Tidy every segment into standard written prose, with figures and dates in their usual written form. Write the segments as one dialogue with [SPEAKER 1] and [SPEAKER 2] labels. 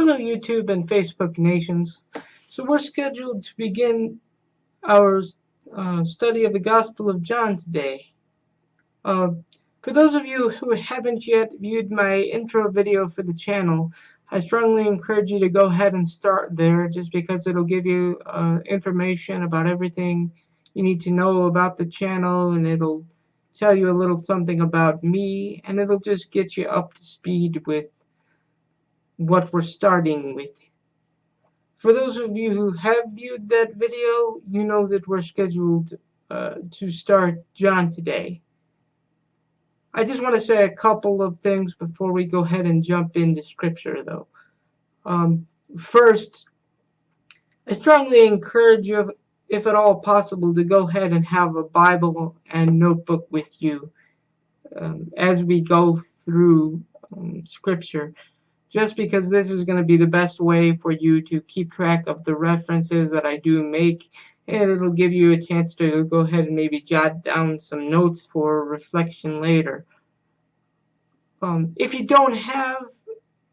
[SPEAKER 1] Hello YouTube and Facebook nations. So we're scheduled to begin our study of the Gospel of John today. Uh, for those of you who haven't yet viewed my intro video for the channel, I strongly encourage you to go ahead and start there, just because it'll give you information about everything you need to know about the channel, and it'll tell you a little something about me, and it'll just get you up to speed with what we're starting with. For those of you who have viewed that video, you know that we're scheduled to start John today. I just want to say a couple of things before we go ahead and jump into scripture, though. First, I strongly encourage you, if at all possible, to go ahead and have a Bible and notebook with you as we go through scripture. Just because this is going to be the best way for you to keep track of the references that I do make, and it'll give you a chance to go ahead and maybe jot down some notes for reflection later. If you don't have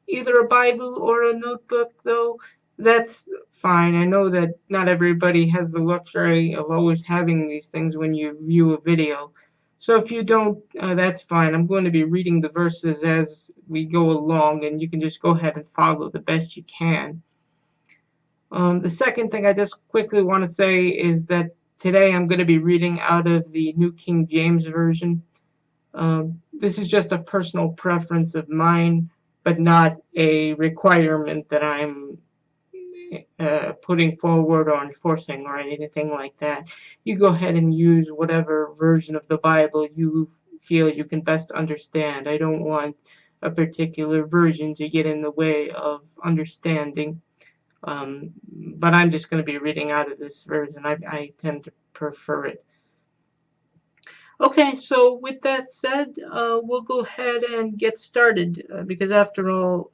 [SPEAKER 1] either a Bible or a notebook, though, that's fine. I know that not everybody has the luxury of always having these things when you view a video. So if you don't, that's fine. I'm going to be reading the verses as we go along, and you can just go ahead and follow the best you can. The second thing I just quickly want to say is that today I'm going to be reading out of the New King James Version. This is just a personal preference of mine, but not a requirement that I'm putting forward or enforcing or anything like that. You go ahead and use whatever version of the Bible you feel you can best understand. I don't want a particular version to get in the way of understanding, but I'm just going to be reading out of this version. I tend to prefer it. Okay, so with that said, we'll go ahead and get started, because after all,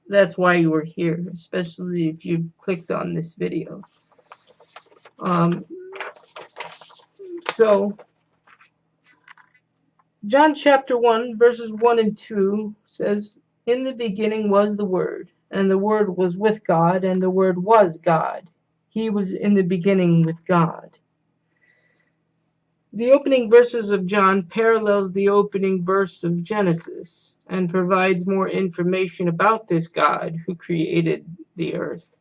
[SPEAKER 1] that's why you were here, especially if you clicked on this video. So, John chapter 1, verses 1 and 2 says, "In the beginning was the Word, and the Word was with God, and the Word was God. He was in the beginning with God." The opening verses of John parallels the opening verse of Genesis and provides more information about this God who created the earth.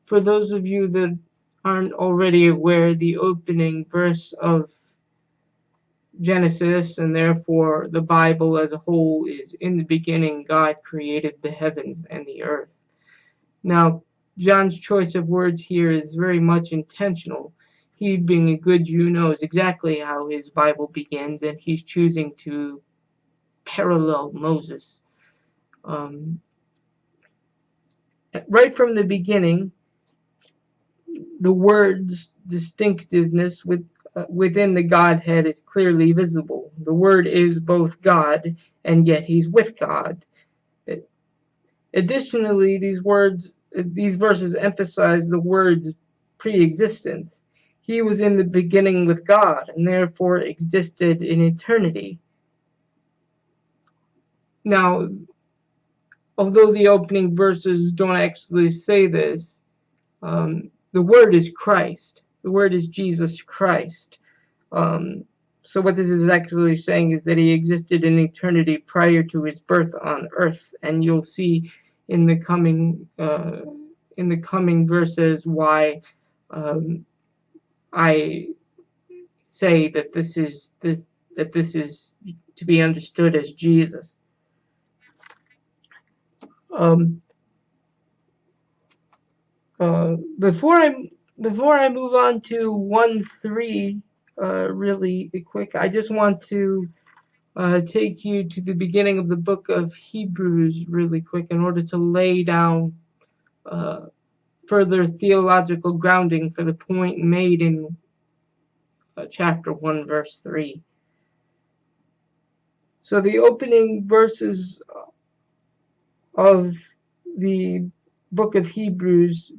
[SPEAKER 1] For those of you that aren't already aware, the opening verse of Genesis, and therefore the Bible as a whole, is, "In the beginning God created the heavens and the earth." Now, John's choice of words here is very much intentional. He, being a good Jew, knows exactly how his Bible begins, and he's choosing to parallel Moses. Right from the beginning, the word's distinctiveness within the Godhead is clearly visible. The Word is both God, and yet he's with God. Additionally, these verses emphasize the Word's pre-existence. He was in the beginning with God, and therefore existed in eternity. Now, although the opening verses don't actually say this, the Word is Christ. The Word is Jesus Christ. So what this is actually saying is that he existed in eternity prior to his birth on earth, and you'll see in the coming verses why I say that this is to be understood as Jesus. Before I move on to 1:3, really quick, I just want to take you to the beginning of the book of Hebrews really quick, in order to lay down further theological grounding for the point made in chapter 1, verse 3. So the opening verses of the book of Hebrews,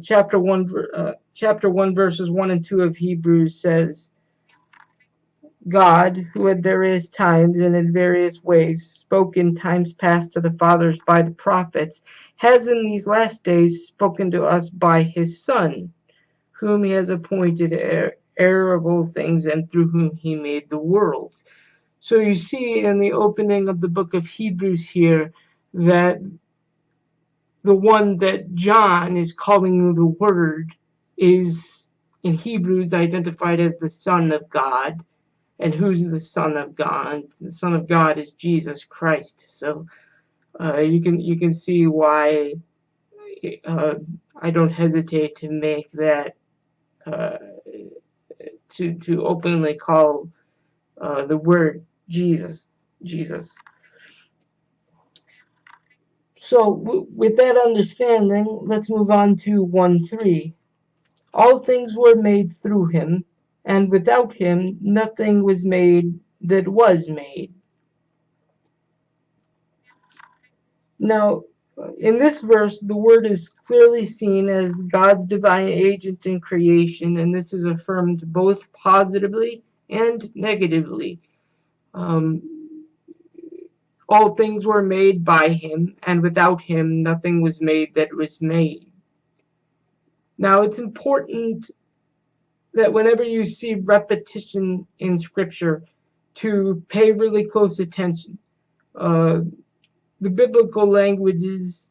[SPEAKER 1] chapter 1 verses 1 and 2 of Hebrews says, God, who at various times and in various ways spoke in times past to the fathers by the prophets, has in these last days spoken to us by his Son, whom he has appointed heir of all things, and through whom he made the worlds. So you see in the opening of the book of Hebrews here that the one that John is calling the Word is in Hebrews identified as the Son of God. And who's the Son of God? The Son of God is Jesus Christ. So you can see why I don't hesitate to make that uh, to openly call the word Jesus. Jesus. So with that understanding, let's move on to 1:3. All things were made through him, and without him nothing was made that was made. Now, in this verse, the word is clearly seen as God's divine agent in creation, and this is affirmed both positively and negatively. Um, all things were made by him, and without him nothing was made that was made. Now, it's important that whenever you see repetition in Scripture, to pay really close attention. The biblical languages,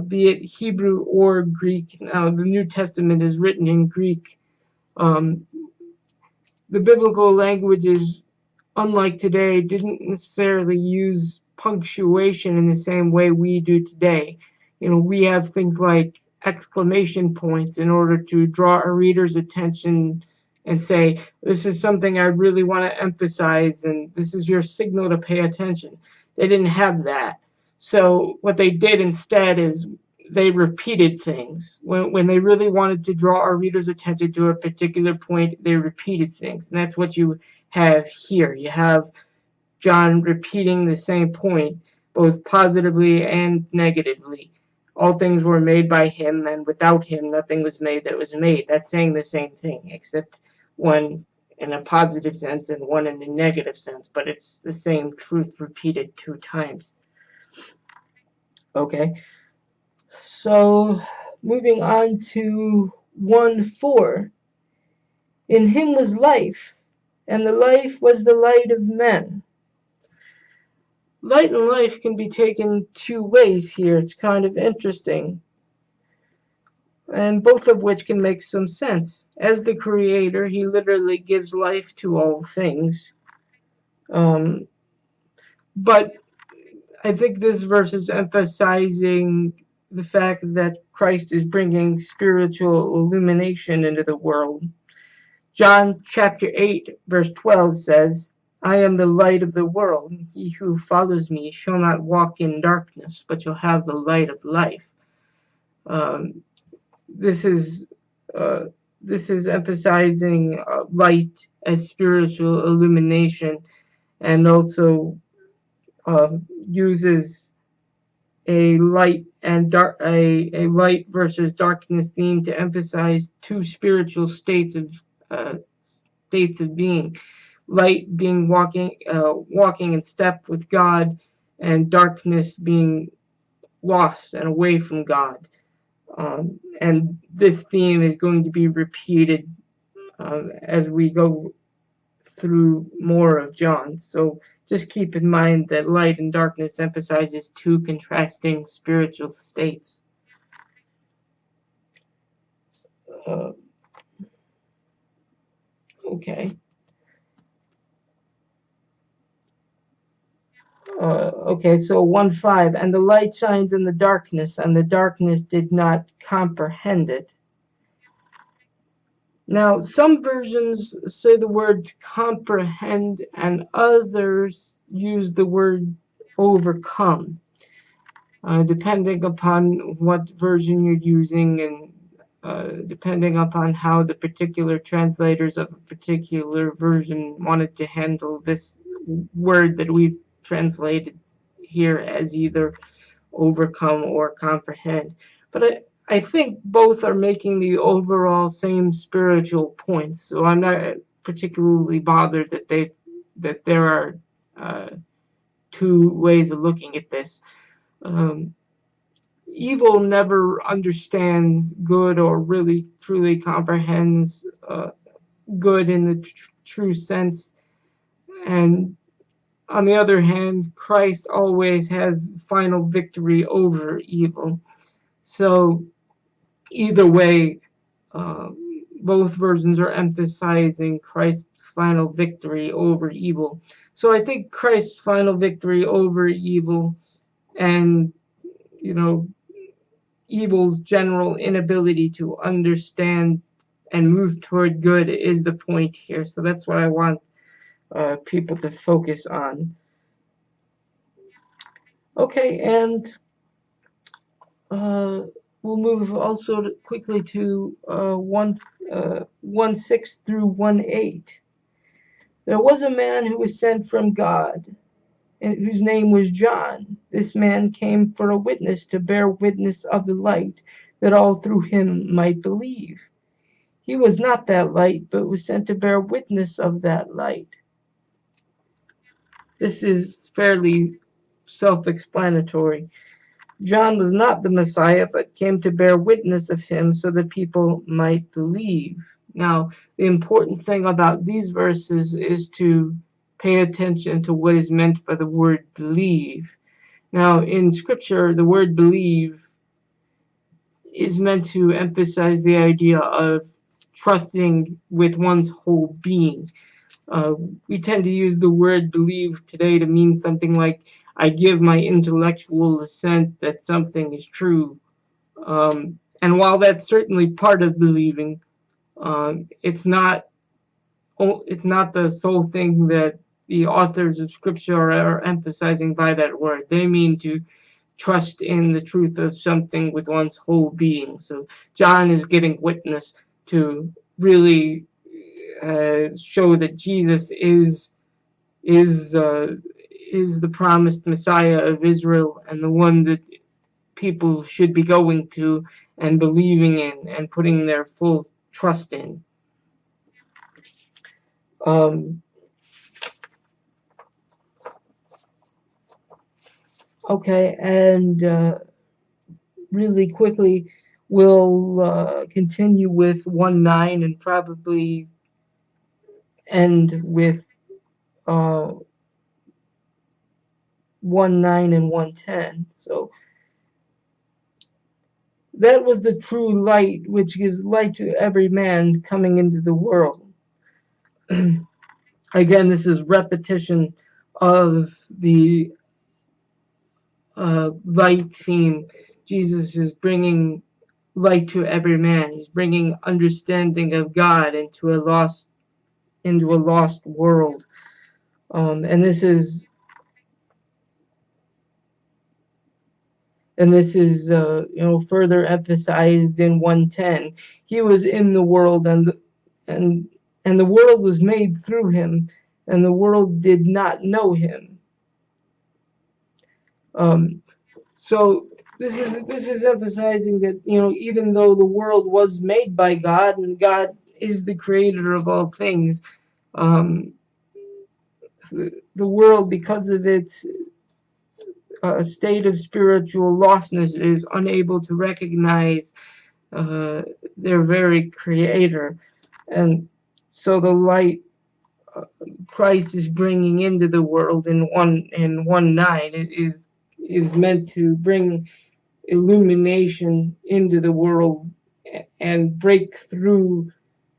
[SPEAKER 1] be it Hebrew or Greek. Now, the New Testament is written in Greek. Um, the biblical languages, unlike today, didn't necessarily use punctuation in the same way we do today. We have things like exclamation points in order to draw a reader's attention and say, this is something I really want to emphasize, and this is your signal to pay attention. They didn't have that. So what they did instead is they repeated things. When they really wanted to draw our reader's attention to a particular point, they repeated things. And that's what you have here. You have John repeating the same point, both positively and negatively. All things were made by him, and without him nothing was made that was made. That's saying the same thing, except one in a positive sense and one in a negative sense, but it's the same truth repeated two times. Okay, so moving on to 1:4. In him was life, and the life was the light of men. Light and life can be taken two ways here. It's kind of interesting, and both of which can make some sense. As the creator, he literally gives life to all things. Um, but I think this verse is emphasizing the fact that Christ is bringing spiritual illumination into the world. John chapter 8, verse 12 says, I am the light of the world. He who follows me shall not walk in darkness, but shall have the light of life. Um, this is uh, this is emphasizing light as spiritual illumination, and also uses a light and a light versus darkness theme to emphasize two spiritual states of being. Light being walking in step with God, and darkness being lost and away from God. And this theme is going to be repeated as we go through more of John. So just keep in mind that light and darkness emphasizes two contrasting spiritual states. Uh, okay. Okay, so 1:5, and the light shines in the darkness, and the darkness did not comprehend it. Now, some versions say the word comprehend, and others use the word overcome, depending upon what version you're using, and depending upon how the particular translators of a particular version wanted to handle this word that we've translated here as either overcome or comprehend. But I think both are making the overall same spiritual points, so I'm not particularly bothered that there are two ways of looking at this. Evil never understands good or really truly comprehends good in the true sense, and on the other hand, Christ always has final victory over evil. So either way, uh, both versions are emphasizing Christ's final victory over evil. So I think Christ's final victory over evil and, you know, evil's general inability to understand and move toward good is the point here. So that's what I want people to focus on. Okay, and uh, we'll move also quickly to 1:6 through 1:8. There was a man who was sent from God, and whose name was John. This man came for a witness, to bear witness of the light, that all through him might believe. He was not that light, but was sent to bear witness of that light. This is fairly self-explanatory. John was not the Messiah, but came to bear witness of him so that people might believe. Now, the important thing about these verses is to pay attention to what is meant by the word believe. Now, in Scripture, the word believe is meant to emphasize the idea of trusting with one's whole being. Uh, we tend to use the word believe today to mean something like, I give my intellectual assent that something is true. And while that's certainly part of believing, it's not the sole thing that the authors of Scripture are emphasizing by that word. They mean to trust in the truth of something with one's whole being. So John is giving witness to really show that Jesus is the promised Messiah of Israel, and the one that people should be going to and believing in and putting their full trust in. Okay, and really quickly, we'll continue with 1:9 and probably end with 1:9 and 1:10. So that was the true light, which gives light to every man coming into the world. Again, this is repetition of the light theme. Jesus is bringing light to every man. He's bringing understanding of God into a lost world. And this is further emphasized in 1:10. He was in the world, and the world was made through him, and the world did not know him. So this is emphasizing that, even though the world was made by God and God is the creator of all things, the world, because of its state of spiritual lostness, is unable to recognize their very creator. And so the light Christ is bringing into the world in 1:9 is meant to bring illumination into the world and break through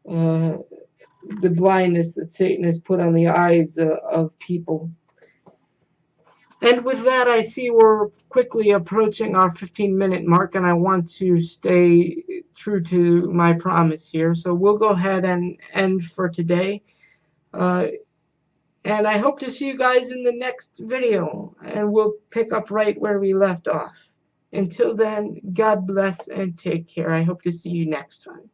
[SPEAKER 1] the blindness that Satan has put on the eyes of people. And with that, I see we're quickly approaching our 15-minute mark, and I want to stay true to my promise here. So we'll go ahead and end for today. And I hope to see you guys in the next video, and we'll pick up right where we left off. Until then, God bless and take care. I hope to see you next time.